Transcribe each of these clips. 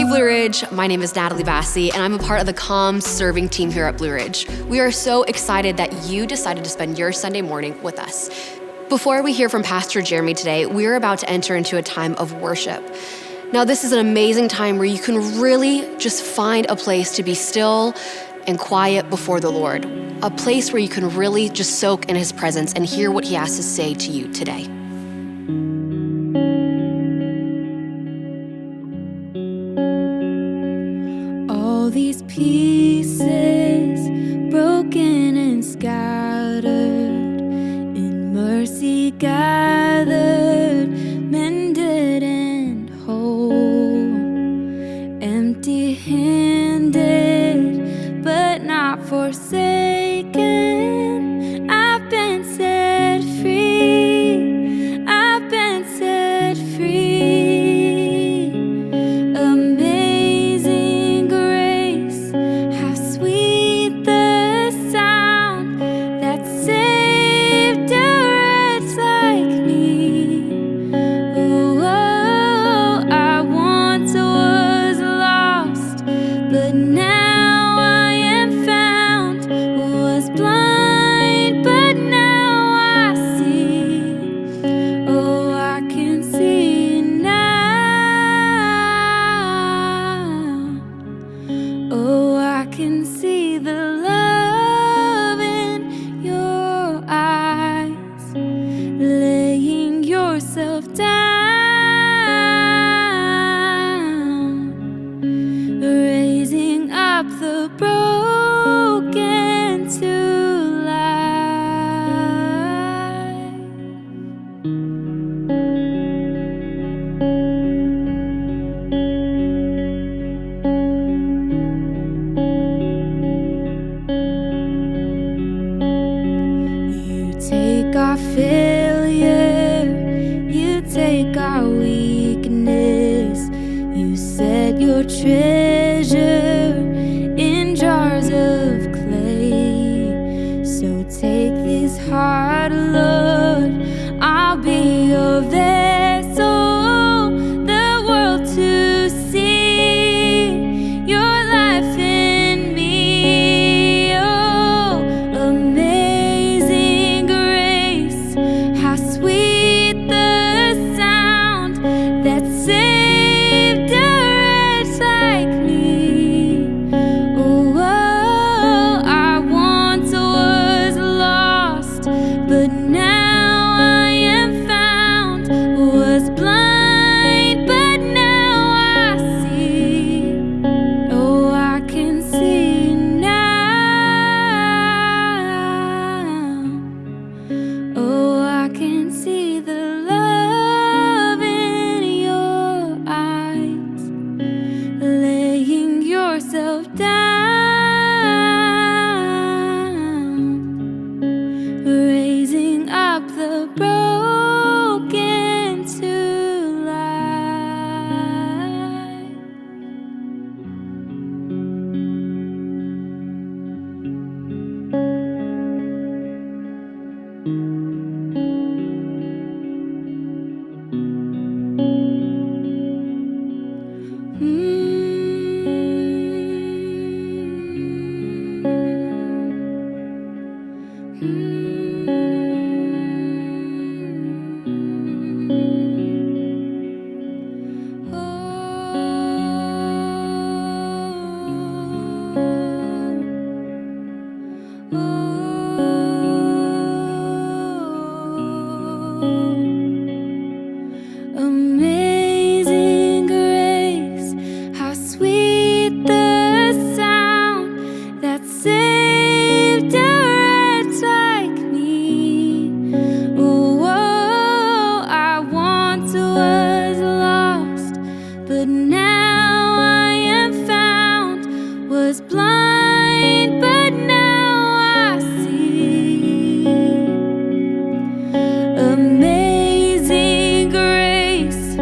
Blue Ridge. My name is Natalie Bassi, and I'm a part of the comms serving team here at Blue Ridge. We are so excited that you decided to spend your Sunday morning with us. Before we hear from Pastor Jeremy today, we're about to enter into a time of worship. Now, this is an amazing time where you can really just find a place to be still and quiet before the Lord, a place where you can really just soak in His presence and hear what He has to say to you today. All these pieces broken and scattered, in mercy gathered, mended and whole, empty-handed but not forsaken. I've been set free, I've been set free. Treasure in jars of clay. So take this heart, Lord, I'll be your vessel, the world to see your life in me. Oh, amazing grace, how sweet the sound that saved us. Amazing grace,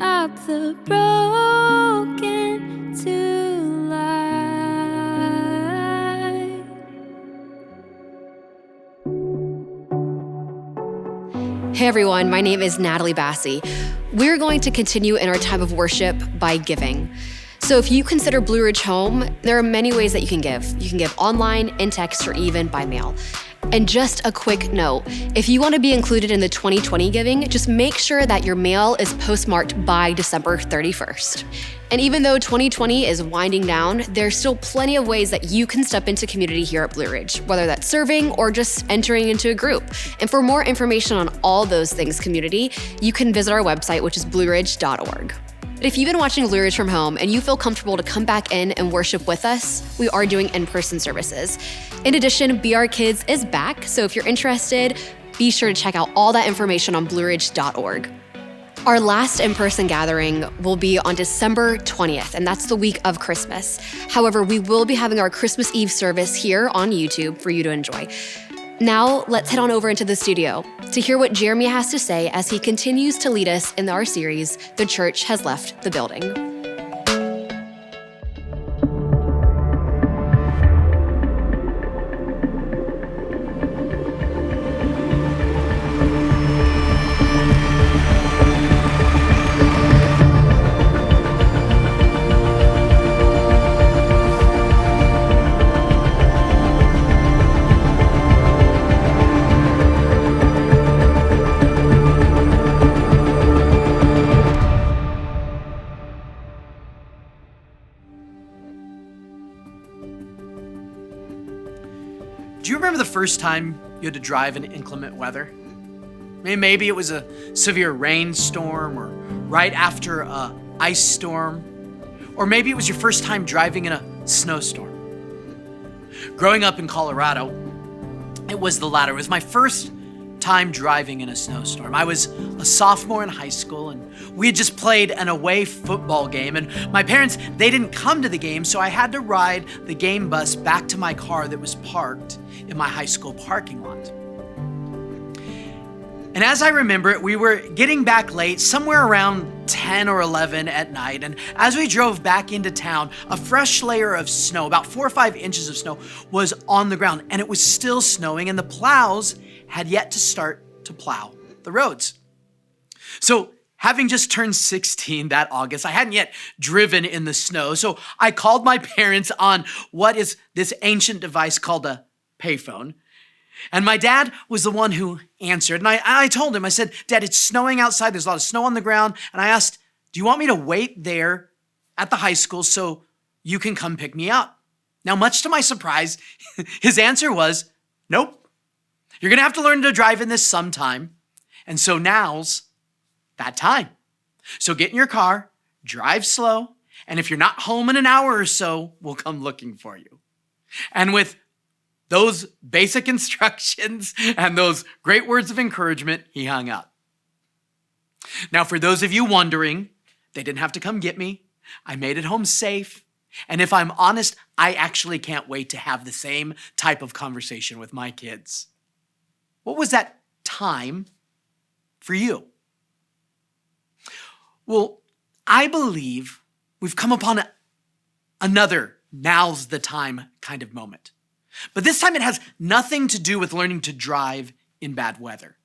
up the broken to life. Hey everyone, my name is Natalie Bassey. We're going to continue in our time of worship by giving. So if you consider Blue Ridge home, there are many ways that you can give. You can give online, in text, or even by mail. And just a quick note, if you want to be included in the 2020 giving, just make sure that your mail is postmarked by December 31st. And even though 2020 is winding down, there's still plenty of ways that you can step into community here at Blue Ridge, whether that's serving or just entering into a group. And for more information on all those things community, you can visit our website, which is blueridge.org. But if you've been watching Blue Ridge from home and you feel comfortable to come back in and worship with us, we are doing in-person services. In addition, Be Our Kids is back, so if you're interested, be sure to check out all that information on blueridge.org. Our last in-person gathering will be on December 20th, and that's the week of Christmas. However, we will be having our Christmas Eve service here on YouTube for you to enjoy. Now, let's head on over into the studio to hear what Jeremy has to say as he continues to lead us in our series, The Church Has Left the Building. Do you remember the first time you had to drive in inclement weather? Maybe it was a severe rainstorm or right after a ice storm, or maybe it was your first time driving in a snowstorm. Growing up in Colorado, it was the latter. It was my first time driving in a snowstorm. I was a sophomore in high school and we had just played an away football game, and my parents, they didn't come to the game, so I had to ride the game bus back to my car that was parked in my high school parking lot. And as I remember it, we were getting back late, somewhere around 10 or 11 at night. And as we drove back into town, a fresh layer of snow, about 4 or 5 inches of snow, was on the ground. And it was still snowing, and the plows had yet to start to plow the roads. So having just turned 16 that August, I hadn't yet driven in the snow. So I called my parents on what is this ancient device called a payphone. And my dad was the one who answered. And I told him, I said, Dad, it's snowing outside. There's a lot of snow on the ground. And I asked, do you want me to wait there at the high school so you can come pick me up? Now, much to my surprise, his answer was, nope. You're going to have to learn to drive in this sometime. And so now's that time. So get in your car, drive slow. And if you're not home in an hour or so, we'll come looking for you. And with those basic instructions and those great words of encouragement, he hung up. Now, for those of you wondering, they didn't have to come get me. I made it home safe. And if I'm honest, I actually can't wait to have the same type of conversation with my kids. What was that time for you? Well, I believe we've come upon another now's the time kind of moment. But this time it has nothing to do with learning to drive in bad weather.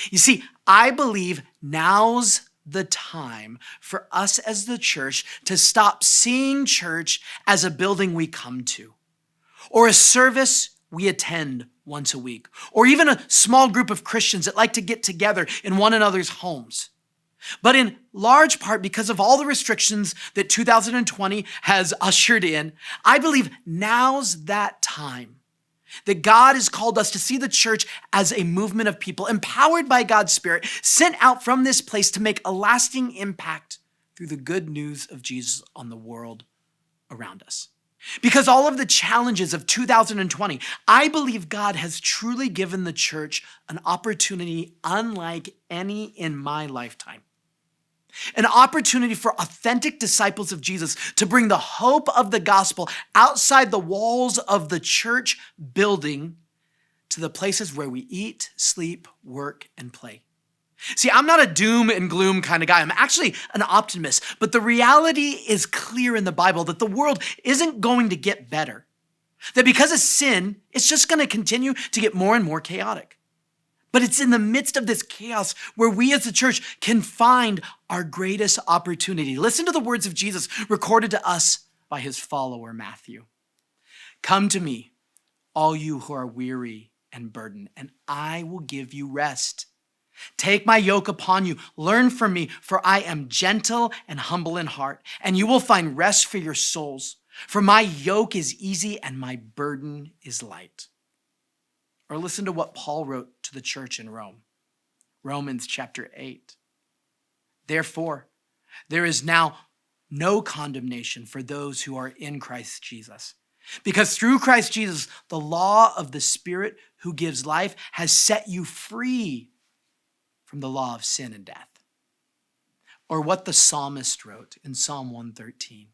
You see, I believe now's the time for us as the church to stop seeing church as a building we come to, or a service we attend once a week, or even a small group of Christians that like to get together in one another's homes. But in large part because of all the restrictions that 2020 has ushered in, I believe now's that time that God has called us to see the church as a movement of people empowered by God's Spirit, sent out from this place to make a lasting impact through the good news of Jesus on the world around us. Because all of the challenges of 2020, I believe God has truly given the church an opportunity unlike any in my lifetime. An opportunity for authentic disciples of Jesus to bring the hope of the gospel outside the walls of the church building to the places where we eat, sleep, work, and play. See, I'm not a doom and gloom kind of guy. I'm actually an optimist. But the reality is clear in the Bible that the world isn't going to get better. That because of sin, it's just going to continue to get more and more chaotic. But it's in the midst of this chaos where we as the church can find our greatest opportunity. Listen to the words of Jesus recorded to us by his follower, Matthew. Come to me, all you who are weary and burdened, and I will give you rest. Take my yoke upon you. Learn from me, for I am gentle and humble in heart, and you will find rest for your souls. For my yoke is easy and my burden is light. Or listen to what Paul wrote to the church in Rome. Romans chapter 8. Therefore, there is now no condemnation for those who are in Christ Jesus. Because through Christ Jesus, the law of the Spirit who gives life has set you free from the law of sin and death. Or what the psalmist wrote in Psalm 113.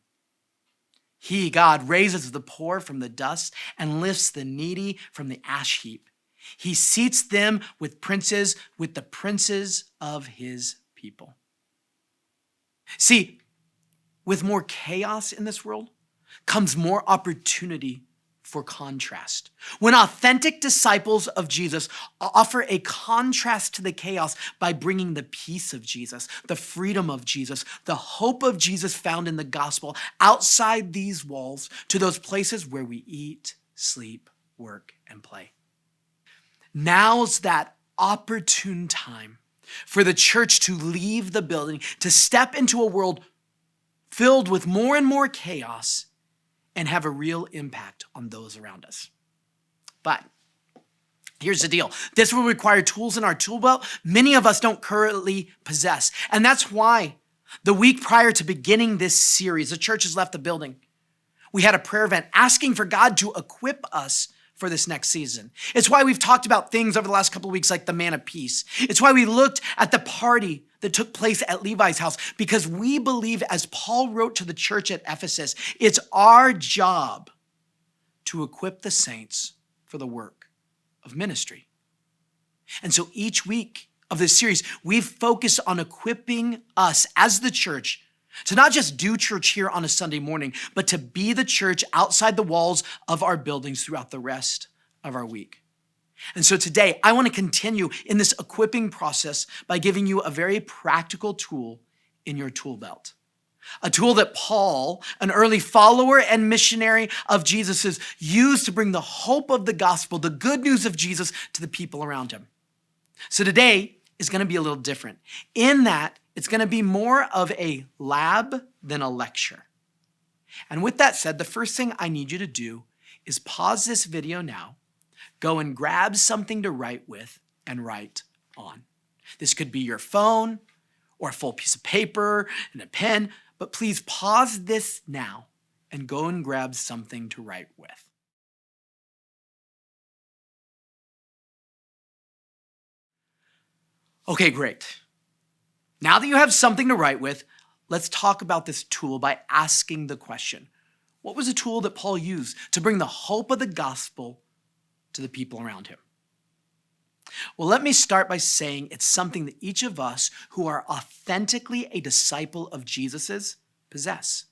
He, God, raises the poor from the dust and lifts the needy from the ash heap. He seats them with princes, with the princes of his people. See, with more chaos in this world comes more opportunity for contrast. When authentic disciples of Jesus offer a contrast to the chaos by bringing the peace of Jesus, the freedom of Jesus, the hope of Jesus found in the gospel outside these walls to those places where we eat, sleep, work, and play. Now's that opportune time for the church to leave the building, to step into a world filled with more and more chaos and have a real impact on those around us. But here's the deal. This will require tools in our tool belt many of us don't currently possess. And that's why the week prior to beginning this series, the church has left the building. We had a prayer event asking for God to equip us for this next season. It's why we've talked about things over the last couple of weeks like the man of peace. It's why we looked at the party that took place at Levi's house, because we believe, as Paul wrote to the church at Ephesus, it's our job to equip the saints for the work of ministry. And so each week of this series, we've focused on equipping us as the church to not just do church here on a Sunday morning, but to be the church outside the walls of our buildings throughout the rest of our week. And so today, I want to continue in this equipping process by giving you a very practical tool in your tool belt. A tool that Paul, an early follower and missionary of Jesus, used to bring the hope of the gospel, the good news of Jesus, to the people around him. So today is going to be a little different in that it's going to be more of a lab than a lecture. And with that said, the first thing I need you to do is pause this video now, go and grab something to write with and write on. This could be your phone or a full piece of paper and a pen, but please pause this now and go and grab something to write with. Okay, great. Now that you have something to write with, let's talk about this tool by asking the question, what was a tool that Paul used to bring the hope of the gospel to the people around him? Well, let me start by saying it's something that each of us who are authentically a disciple of Jesus's possess.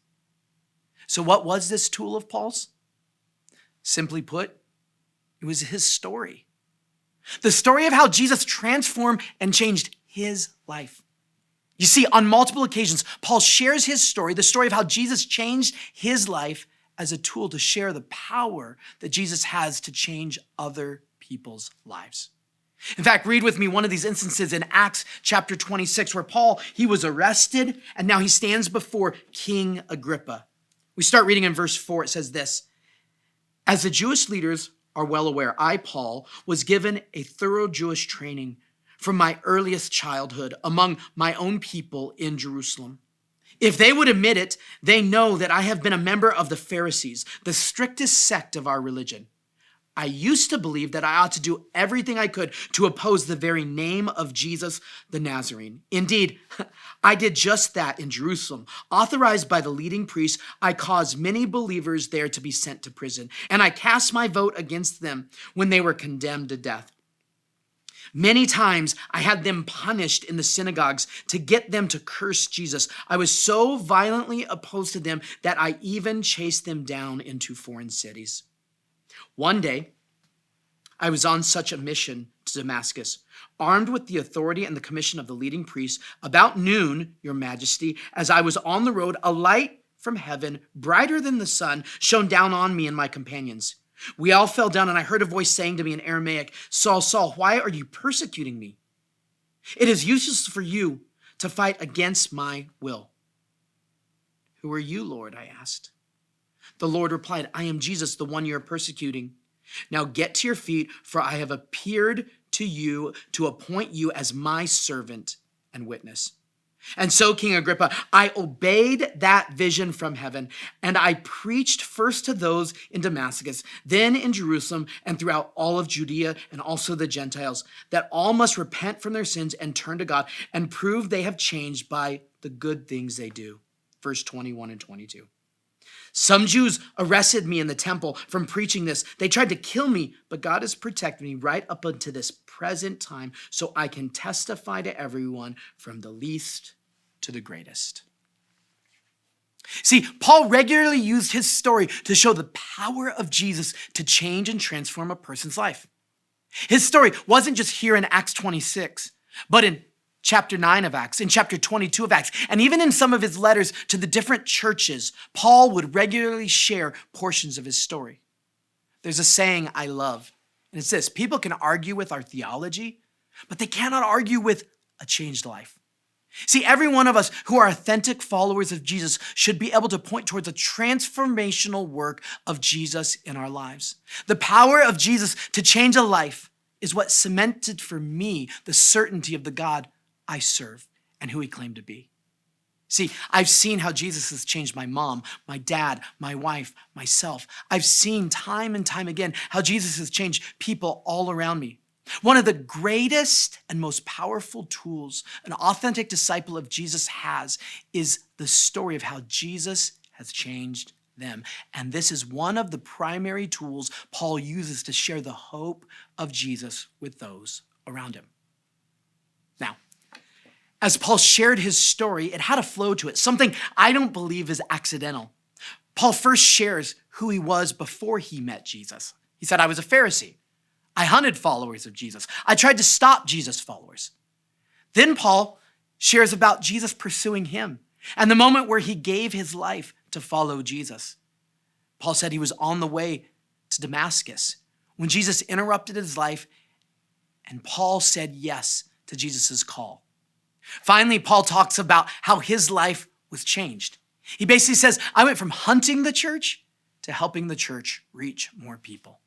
So what was this tool of Paul's? Simply put, it was his story. The story of how Jesus transformed and changed his life. You see, on multiple occasions, Paul shares his story, the story of how Jesus changed his life, as a tool to share the power that Jesus has to change other people's lives. In fact, read with me one of these instances in Acts chapter 26, where Paul, he was arrested, and now he stands before King Agrippa. We start reading in verse 4. It says this: "As the Jewish leaders are well aware, I, Paul, was given a thorough Jewish training from my earliest childhood among my own people in Jerusalem. If they would admit it, they know that I have been a member of the Pharisees, the strictest sect of our religion. I used to believe that I ought to do everything I could to oppose the very name of Jesus the Nazarene. Indeed, I did just that in Jerusalem. Authorized by the leading priests, I caused many believers there to be sent to prison, and I cast my vote against them when they were condemned to death. Many times I had them punished in the synagogues to get them to curse Jesus. I was so violently opposed to them that I even chased them down into foreign cities. One day, I was on such a mission to Damascus, armed with the authority and the commission of the leading priests. About noon, Your Majesty, as I was on the road, a light from heaven, brighter than the sun, shone down on me and my companions. We all fell down, and I heard a voice saying to me in Aramaic, Saul, Saul, why are you persecuting me? It is useless for you to fight against my will. Who are you, Lord? I asked. The Lord replied, I am Jesus, the one you are persecuting. Now get to your feet, for I have appeared to you to appoint you as my servant and witness. And so, King Agrippa, I obeyed that vision from heaven, and I preached first to those in Damascus, then in Jerusalem, and throughout all of Judea and also the Gentiles, that all must repent from their sins and turn to God and prove they have changed by the good things they do. Verse 21 and 22. Some Jews arrested me in the temple from preaching this. They tried to kill me, but God has protected me right up until this present time, so I can testify to everyone from the least to the greatest. See, Paul regularly used his story to show the power of Jesus to change and transform a person's life. His story wasn't just here in Acts 26, but in chapter 9 of Acts, in chapter 22 of Acts, and even in some of his letters to the different churches, Paul would regularly share portions of his story. There's a saying I love, and it's this: people can argue with our theology, but they cannot argue with a changed life. See, every one of us who are authentic followers of Jesus should be able to point towards a transformational work of Jesus in our lives. The power of Jesus to change a life is what cemented for me the certainty of the God I serve and who he claimed to be. See, I've seen how Jesus has changed my mom, my dad, my wife, myself. I've seen time and time again how Jesus has changed people all around me. One of the greatest and most powerful tools an authentic disciple of Jesus has is the story of how Jesus has changed them. And this is one of the primary tools Paul uses to share the hope of Jesus with those around him. Now, as Paul shared his story, it had a flow to it, something I don't believe is accidental. Paul first shares who he was before he met Jesus. He said, I was a Pharisee. I hunted followers of Jesus. I tried to stop Jesus' followers. Then Paul shares about Jesus pursuing him and the moment where he gave his life to follow Jesus. Paul said he was on the way to Damascus when Jesus interrupted his life, and Paul said yes to Jesus' call. Finally, Paul talks about how his life was changed. He basically says, I went from hunting the church to helping the church reach more people.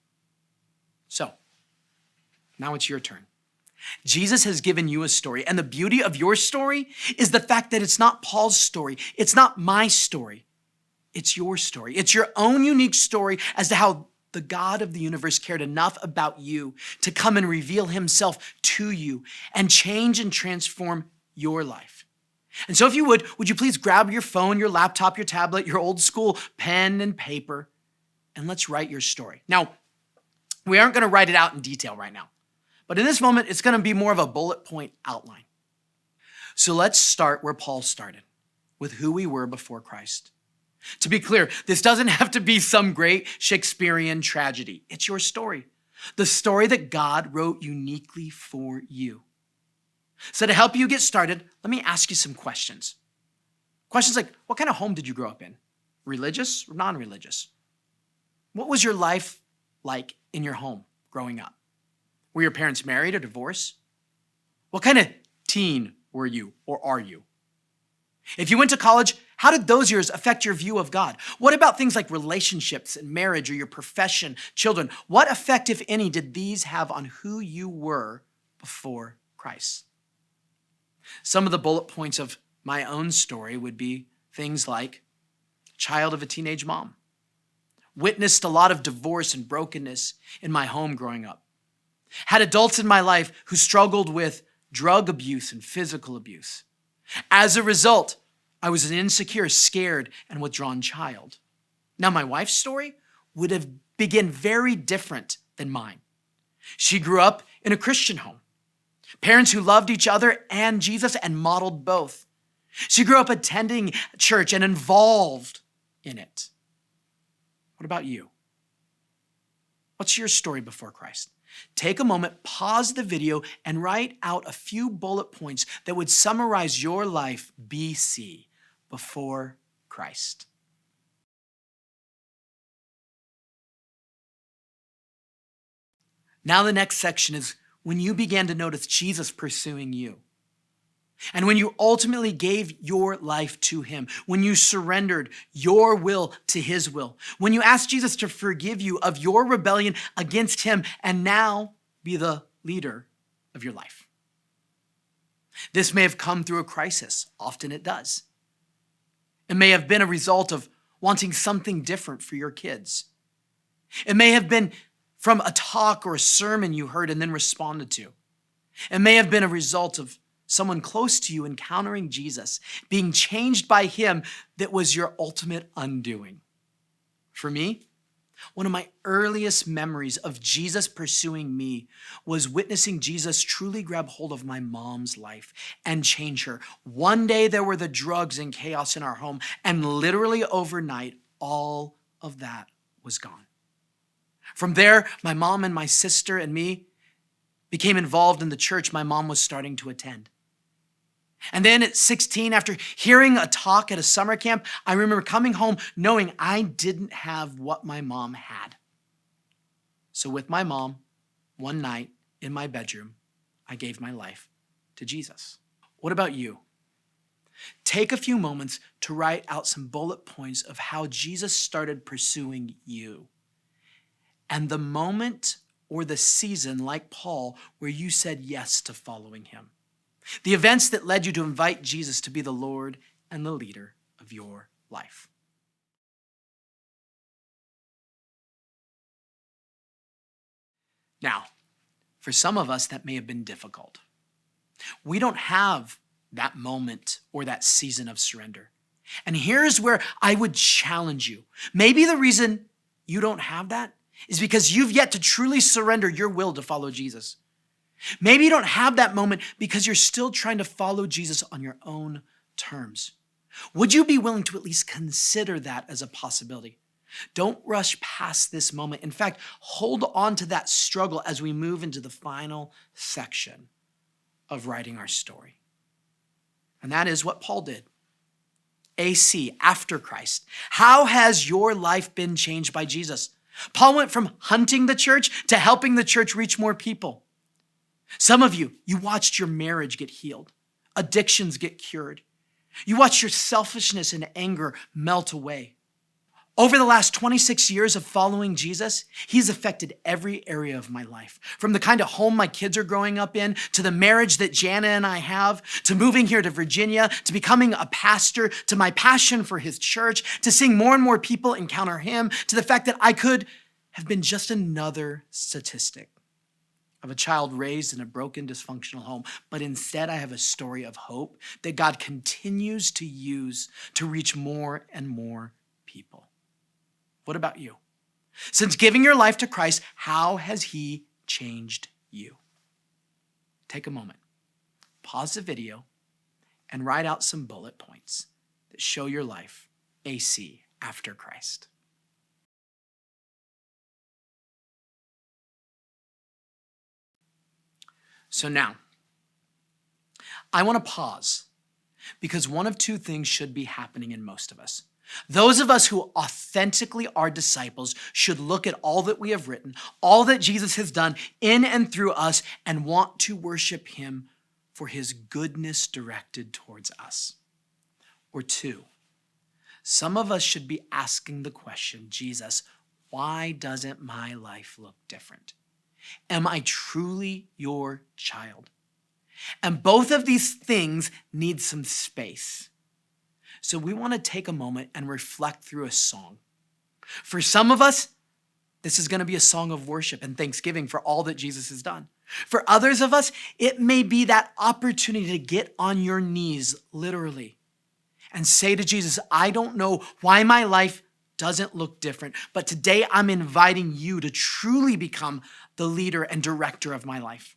So, now it's your turn. Jesus has given you a story, and the beauty of your story is the fact that it's not Paul's story. It's not my story. It's your story. It's your own unique story as to how the God of the universe cared enough about you to come and reveal himself to you and change and transform your life. And so if you would you please grab your phone, your laptop, your tablet, your old school pen and paper, and let's write your story. Now, we aren't going to write it out in detail right now, but in this moment, it's going to be more of a bullet point outline. So let's start where Paul started, with who we were before Christ. To be clear, this doesn't have to be some great Shakespearean tragedy. It's your story, the story that God wrote uniquely for you. So to help you get started, let me ask you some questions. Questions like, what kind of home did you grow up in? Religious or non-religious? What was your life like in your home growing up? Were your parents married or divorced? What kind of teen were you or are you? If you went to college, how did those years affect your view of God? What about things like relationships and marriage or your profession, children? What effect, if any, did these have on who you were before Christ? Some of the bullet points of my own story would be things like child of a teenage mom, witnessed a lot of divorce and brokenness in my home growing up, had adults in my life who struggled with drug abuse and physical abuse. As a result, I was an insecure, scared, and withdrawn child. Now, my wife's story would have begun very different than mine. She grew up in a Christian home. Parents who loved each other and Jesus and modeled both. She grew up attending church and involved in it. What about you? What's your story before Christ? Take a moment, pause the video, and write out a few bullet points that would summarize your life BC, before Christ. Now the next section is when you began to notice Jesus pursuing you. And when you ultimately gave your life to him, when you surrendered your will to his will, when you asked Jesus to forgive you of your rebellion against him and now be the leader of your life. This may have come through a crisis. Often it does. It may have been a result of wanting something different for your kids. It may have been from a talk or a sermon you heard and then responded to. It may have been a result of someone close to you encountering Jesus, being changed by him that was your ultimate undoing. For me, one of my earliest memories of Jesus pursuing me was witnessing Jesus truly grab hold of my mom's life and change her. One day there were the drugs and chaos in our home, and literally overnight, all of that was gone. From there, my mom and my sister and me became involved in the church my mom was starting to attend. And then at 16, after hearing a talk at a summer camp, I remember coming home knowing I didn't have what my mom had. So with my mom, one night in my bedroom, I gave my life to Jesus. What about you? Take a few moments to write out some bullet points of how Jesus started pursuing you. And the moment or the season, like Paul, where you said yes to following him. The events that led you to invite Jesus to be the Lord and the leader of your life. Now, for some of us, that may have been difficult. We don't have that moment or that season of surrender. And here's where I would challenge you. Maybe the reason you don't have that is because you've yet to truly surrender your will to follow Jesus. Maybe you don't have that moment because you're still trying to follow Jesus on your own terms. Would you be willing to at least consider that as a possibility? Don't rush past this moment. In fact, hold on to that struggle as we move into the final section of writing our story. And that is what Paul did. AC, after Christ. How has your life been changed by Jesus? Paul went from hunting the church to helping the church reach more people. Some of you watched your marriage get healed, addictions get cured. You watched your selfishness and anger melt away. Over the last 26 years of following Jesus, he's affected every area of my life. From the kind of home my kids are growing up in, to the marriage that Jana and I have, to moving here to Virginia, to becoming a pastor, to my passion for his church, to seeing more and more people encounter him, to the fact that I could have been just another statistic of a child raised in a broken, dysfunctional home. But instead, I have a story of hope that God continues to use to reach more and more people. What about you? Since giving your life to Christ, how has he changed you? Take a moment, pause the video, and write out some bullet points that show your life AC, after Christ. So now, I want to pause because one of two things should be happening in most of us. Those of us who authentically are disciples should look at all that we have written, all that Jesus has done in and through us, and want to worship him for his goodness directed towards us. Or two, some of us should be asking the question, Jesus, why doesn't my life look different? Am I truly your child? And both of these things need some space. So we want to take a moment and reflect through a song. For some of us, this is going to be a song of worship and thanksgiving for all that Jesus has done. For others of us, it may be that opportunity to get on your knees, literally, and say to Jesus, I don't know why my life doesn't look different, but today I'm inviting you to truly become the leader and director of my life.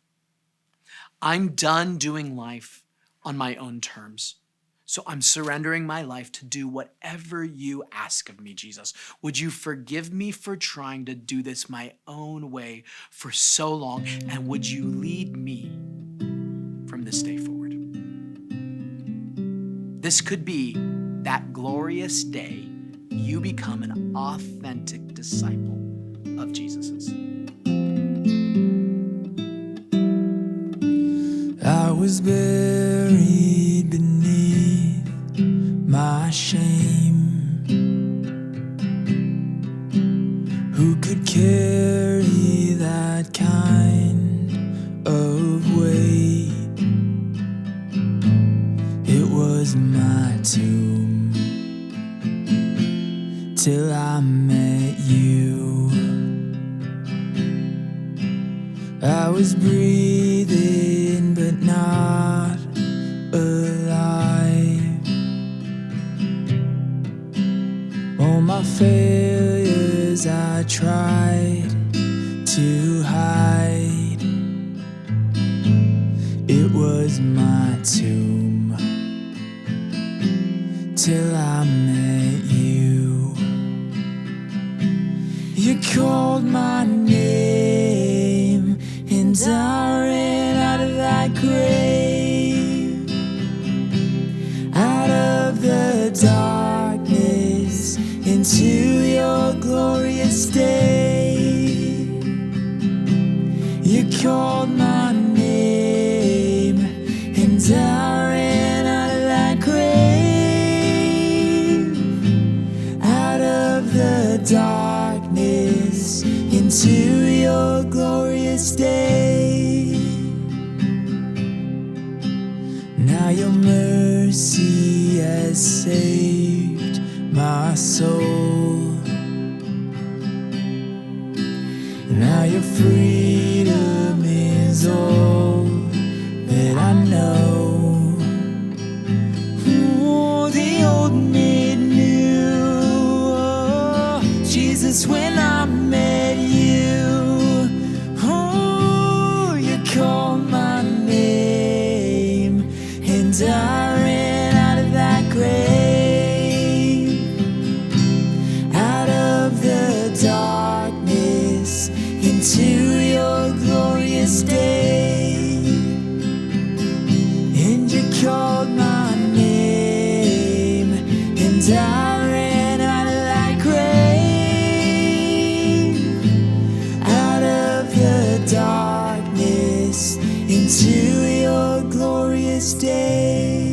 I'm done doing life on my own terms. So I'm surrendering my life to do whatever you ask of me, Jesus. Would you forgive me for trying to do this my own way for so long? And would you lead me from this day forward? This could be that glorious day you become an authentic disciple of Jesus's. I was buried beneath my shame. Who could carry that kind of weight? It was my tomb till I met you. I was breathing but not alive. All my failures I tried to hide. It was my tomb till I met you. You called my name and I ran out of that grave, out of the darkness into your glorious day. You called my name and I ran out of that grave, out of the darkness into your glorious day. Now your mercy has saved my soul. Now your freedom is all that I know. Oh, the old made new. Oh, Jesus, when I met you, oh, you called my name and I ran out of that grave, out of the darkness into your glorious day. And you called my name and I ran out of that grave, out of the darkness into your glorious day.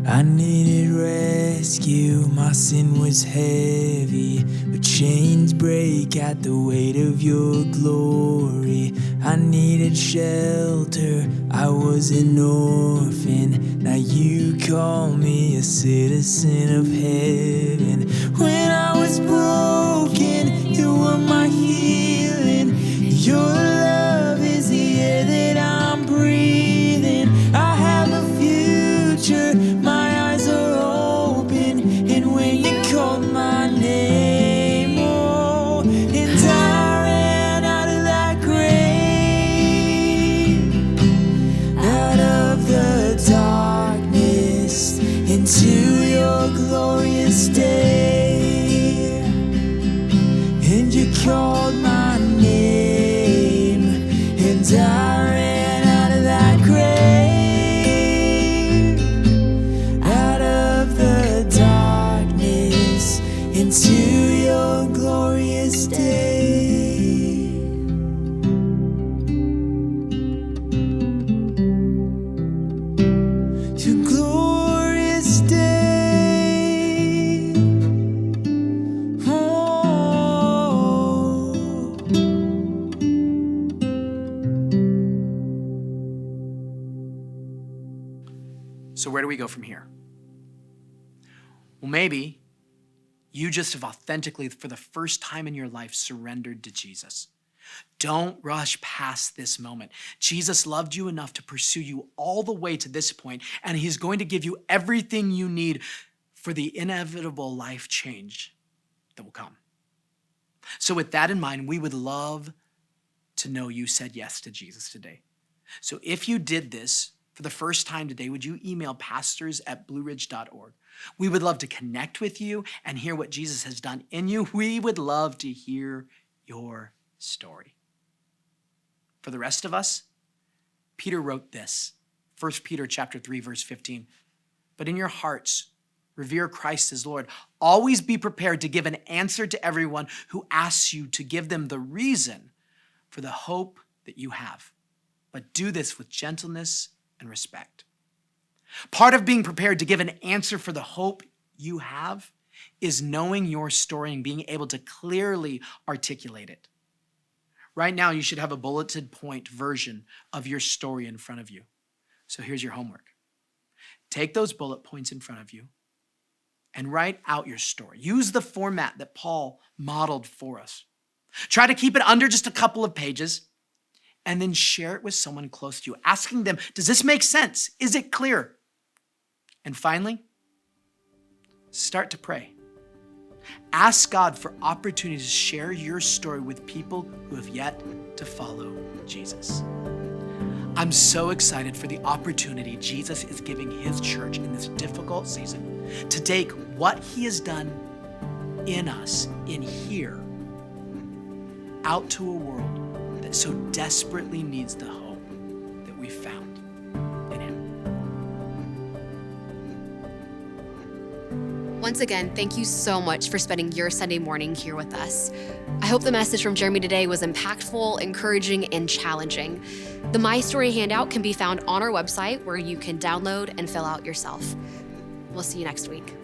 I needed rescue, my sin was heavy, but chains break at the weight of your glory. I needed shelter, I was an orphan, now you call me a citizen of heaven. When I was broken, you were my healing. Your love is the air that I'm breathing. I have a future, my eyes are open, and when you called my name, oh, and I ran out of that grave, out of the darkness into your glorious day. And you called my name and I ran out of that grave, out of the darkness into your glorious day. Your glorious day. Oh. So where do we go from here? Well, maybe you just have authentically, for the first time in your life, surrendered to Jesus. Don't rush past this moment. Jesus loved you enough to pursue you all the way to this point, and he's going to give you everything you need for the inevitable life change that will come. So with that in mind, we would love to know you said yes to Jesus today. So if you did this for the first time today, would you email pastors@blueridge.org? We would love to connect with you and hear what Jesus has done in you. We would love to hear your story. For the rest of us, Peter wrote this, 1 Peter chapter 3, verse 15. But in your hearts, revere Christ as Lord. Always be prepared to give an answer to everyone who asks you to give them the reason for the hope that you have. But do this with gentleness and respect. Part of being prepared to give an answer for the hope you have is knowing your story and being able to clearly articulate it. Right now, you should have a bulleted point version of your story in front of you. So here's your homework. Take those bullet points in front of you and write out your story. Use the format that Paul modeled for us. Try to keep it under just a couple of pages and then share it with someone close to you, asking them, does this make sense? Is it clear? And finally, start to pray. Ask God for opportunities to share your story with people who have yet to follow Jesus. I'm so excited for the opportunity Jesus is giving his church in this difficult season to take what he has done in us, in here, out to a world that so desperately needs the hope that we found in him. Once again, thank you so much for spending your Sunday morning here with us. I hope the message from Jeremy today was impactful, encouraging, and challenging. The My Story handout can be found on our website where you can download and fill out yourself. We'll see you next week.